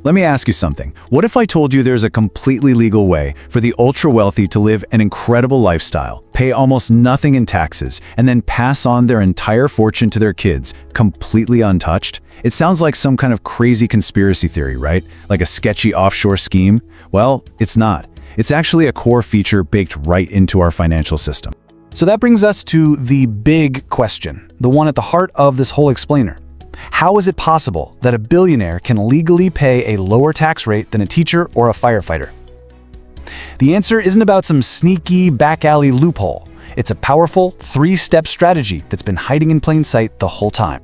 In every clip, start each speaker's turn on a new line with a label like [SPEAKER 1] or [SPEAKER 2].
[SPEAKER 1] Let me ask you something. What if I told you there's a completely legal way for the ultra-wealthy to live an incredible lifestyle, pay almost nothing in taxes, and then pass on their entire fortune to their kids, completely untouched? It sounds like some kind of crazy conspiracy theory, right? Like a sketchy offshore scheme? Well, it's not. It's actually a core feature baked right into our financial system.
[SPEAKER 2] So that brings us to the big question, the one at the heart of this whole explainer. How is it possible that a billionaire can legally pay a lower tax rate than a teacher or a firefighter? The answer isn't about some sneaky back alley loophole. It's a powerful, three-step strategy that's been hiding in plain sight the whole time.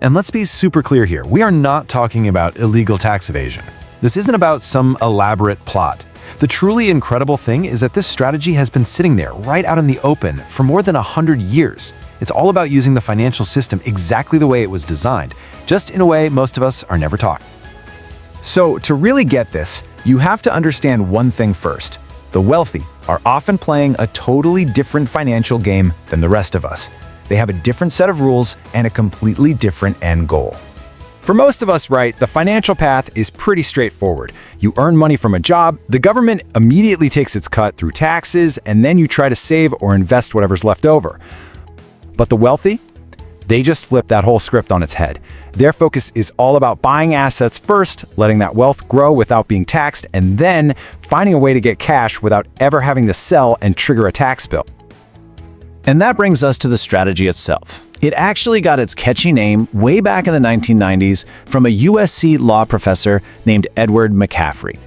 [SPEAKER 3] And let's be super clear here. We are not talking about illegal tax evasion. This isn't about some elaborate plot. The truly incredible thing is that this strategy has been sitting there right out in the open for more than 100 years. It's all about using the financial system exactly the way it was designed, just in a way most of us are never taught.
[SPEAKER 4] So to really get this, you have to understand one thing first. The wealthy are often playing a totally different financial game than the rest of us. They have a different set of rules and a completely different end goal. For most of us, right, the financial path is pretty straightforward. You earn money from a job, the government immediately takes its cut through taxes, and then you try to save or invest whatever's left over. But the wealthy? They just flip that whole script on its head. Their focus is all about buying assets first, letting that wealth grow without being taxed, and then finding a way to get cash without ever having to sell and trigger a tax bill.
[SPEAKER 1] And that brings us to the strategy itself. It actually got its catchy name way back in the 1990s from a USC law professor named Edward McCaffrey.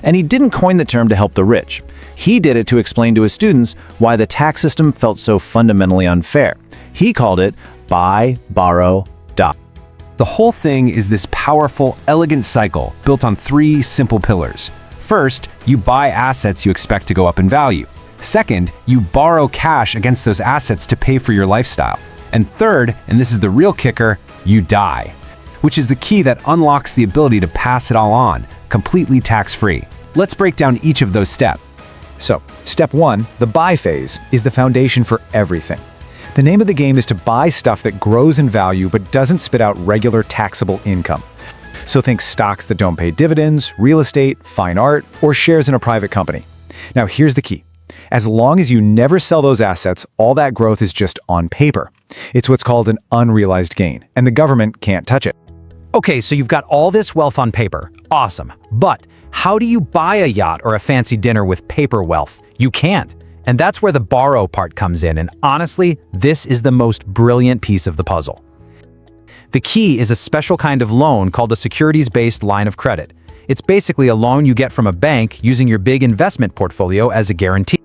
[SPEAKER 1] And he didn't coin the term to help the rich. He did it to explain to his students why the tax system felt so fundamentally unfair. He called it buy, borrow, die.
[SPEAKER 3] The whole thing is this powerful, elegant cycle built on three simple pillars. First, you buy assets you expect to go up in value. Second, you borrow cash against those assets to pay for your lifestyle. And third, and this is the real kicker, you die, which is the key that unlocks the ability to pass it all on, completely tax-free. Let's break down each of those steps.
[SPEAKER 4] So, step one, the buy phase, is the foundation for everything. The name of the game is to buy stuff that grows in value but doesn't spit out regular taxable income. So think stocks that don't pay dividends, real estate, fine art, or shares in a private company. Now here's the key. As long as you never sell those assets, all that growth is just on paper. It's what's called an unrealized gain, and the government can't touch it.
[SPEAKER 2] Okay, so you've got all this wealth on paper. Awesome. But how do you buy a yacht or a fancy dinner with paper wealth? You can't. And that's where the borrow part comes in, and honestly, this is the most brilliant piece of the puzzle. The key is a special kind of loan called a securities-based line of credit. It's basically a loan you get from a bank using your big investment portfolio as a guarantee.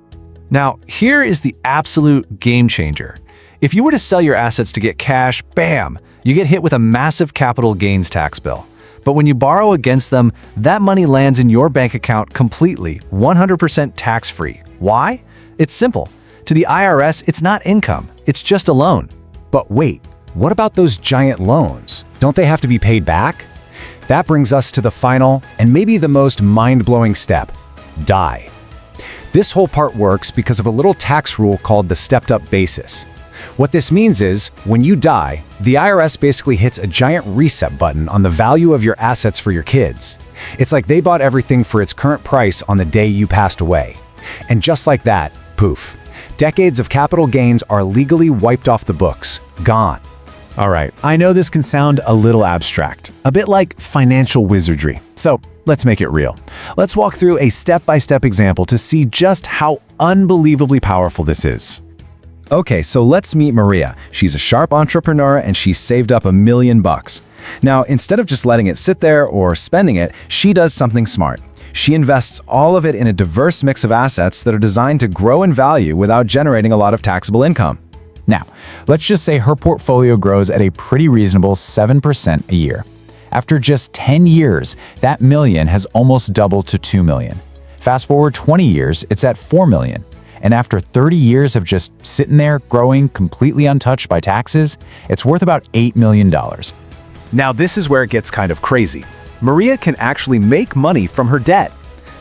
[SPEAKER 3] Now, here is the absolute game changer. If you were to sell your assets to get cash, bam, you get hit with a massive capital gains tax bill. But when you borrow against them, that money lands in your bank account completely, 100% tax-free. Why? It's simple. To the IRS, it's not income. It's just a loan.
[SPEAKER 4] But wait, what about those giant loans? Don't they have to be paid back? That brings us to the final and maybe the most mind-blowing step: die. This whole part works because of a little tax rule called the stepped-up basis. What this means is, when you die, the IRS basically hits a giant reset button on the value of your assets for your kids. It's like they bought everything for its current price on the day you passed away. And just like that, poof, decades of capital gains are legally wiped off the books, gone. All right, I know this can sound a little abstract, a bit like financial wizardry. So let's make it real. Let's walk through a step-by-step example to see just how unbelievably powerful this is. Okay, so let's meet Maria. She's a sharp entrepreneur and she's saved up $1 million. Now, instead of just letting it sit there or spending it, she does something smart. She invests all of it in a diverse mix of assets that are designed to grow in value without generating a lot of taxable income. Now, let's just say her portfolio grows at a pretty reasonable 7% a year. After just 10 years, that million has almost doubled to 2 million. Fast forward 20 years, it's at 4 million. And after 30 years of just sitting there growing completely untouched by taxes, it's worth about $8 million.
[SPEAKER 2] Now this is where it gets kind of crazy. Maria can actually make money from her debt.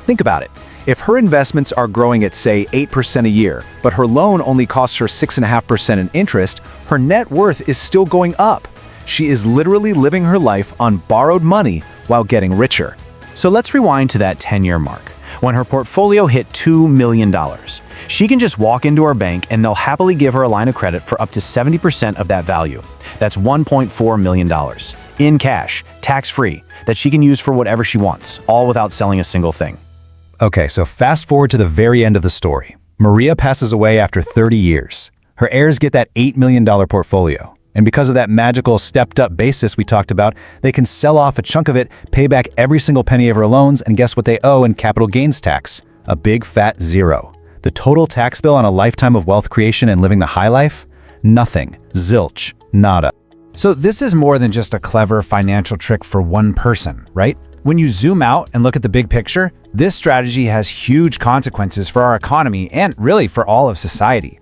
[SPEAKER 2] Think about it. If her investments are growing at, say, 8% a year, but her loan only costs her 6.5% in interest, her net worth is still going up. She is literally living her life on borrowed money while getting richer. So let's rewind to that 10-year mark, when her portfolio hit $2 million. She can just walk into her bank and they'll happily give her a line of credit for up to 70% of that value. That's $1.4 million. In cash, tax-free, that she can use for whatever she wants, all without selling a single thing.
[SPEAKER 4] Okay, so fast forward to the very end of the story. Maria passes away after 30 years. Her heirs get that $8 million portfolio. And because of that magical stepped-up basis we talked about, they can sell off a chunk of it, pay back every single penny of her loans, and guess what they owe in capital gains tax? A big fat zero. The total tax bill on a lifetime of wealth creation and living the high life? Nothing. Zilch. Nada.
[SPEAKER 2] So this is more than just a clever financial trick for one person, right? When you zoom out and look at the big picture, this strategy has huge consequences for our economy and really for all of society.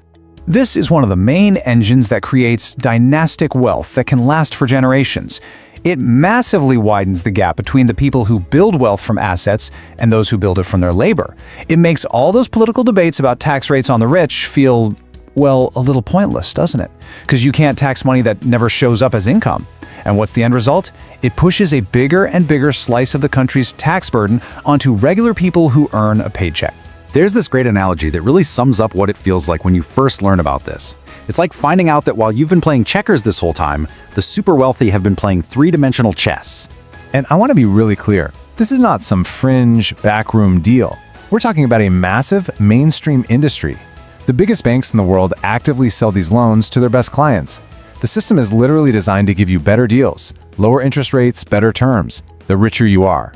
[SPEAKER 4] This is one of the main engines that creates dynastic wealth that can last for generations. It massively widens the gap between the people who build wealth from assets and those who build it from their labor. It makes all those political debates about tax rates on the rich feel, well, a little pointless, doesn't it? Because you can't tax money that never shows up as income. And what's the end result? It pushes a bigger and bigger slice of the country's tax burden onto regular people who earn a paycheck.
[SPEAKER 1] There's this great analogy that really sums up what it feels like when you first learn about this. It's like finding out that while you've been playing checkers this whole time, the super wealthy have been playing three-dimensional chess.
[SPEAKER 4] And I want to be really clear. This is not some fringe, backroom deal. We're talking about a massive, mainstream industry. The biggest banks in the world actively sell these loans to their best clients. The system is literally designed to give you better deals, lower interest rates, better terms, the richer you are.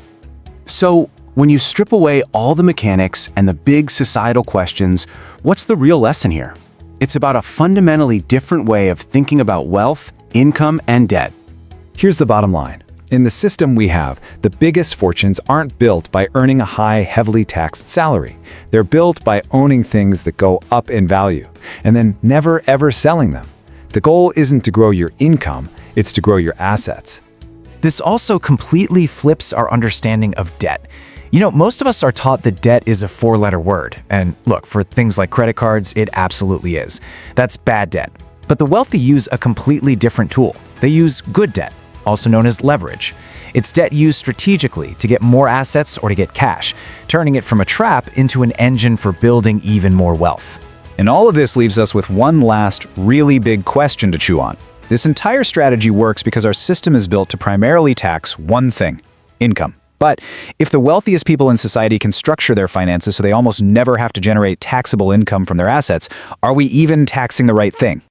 [SPEAKER 5] So, when you strip away all the mechanics and the big societal questions, what's the real lesson here? It's about a fundamentally different way of thinking about wealth, income, and debt.
[SPEAKER 4] Here's the bottom line. In the system we have, the biggest fortunes aren't built by earning a high, heavily taxed salary. They're built by owning things that go up in value, and then never ever selling them. The goal isn't to grow your income, it's to grow your assets.
[SPEAKER 2] This also completely flips our understanding of debt. You know, most of us are taught that debt is a four-letter word. And look, for things like credit cards, it absolutely is. That's bad debt. But the wealthy use a completely different tool. They use good debt, also known as leverage. It's debt used strategically to get more assets or to get cash, turning it from a trap into an engine for building even more wealth.
[SPEAKER 4] And all of this leaves us with one last, really big question to chew on. This entire strategy works because our system is built to primarily tax one thing: income. But if the wealthiest people in society can structure their finances so they almost never have to generate taxable income from their assets, are we even taxing the right thing?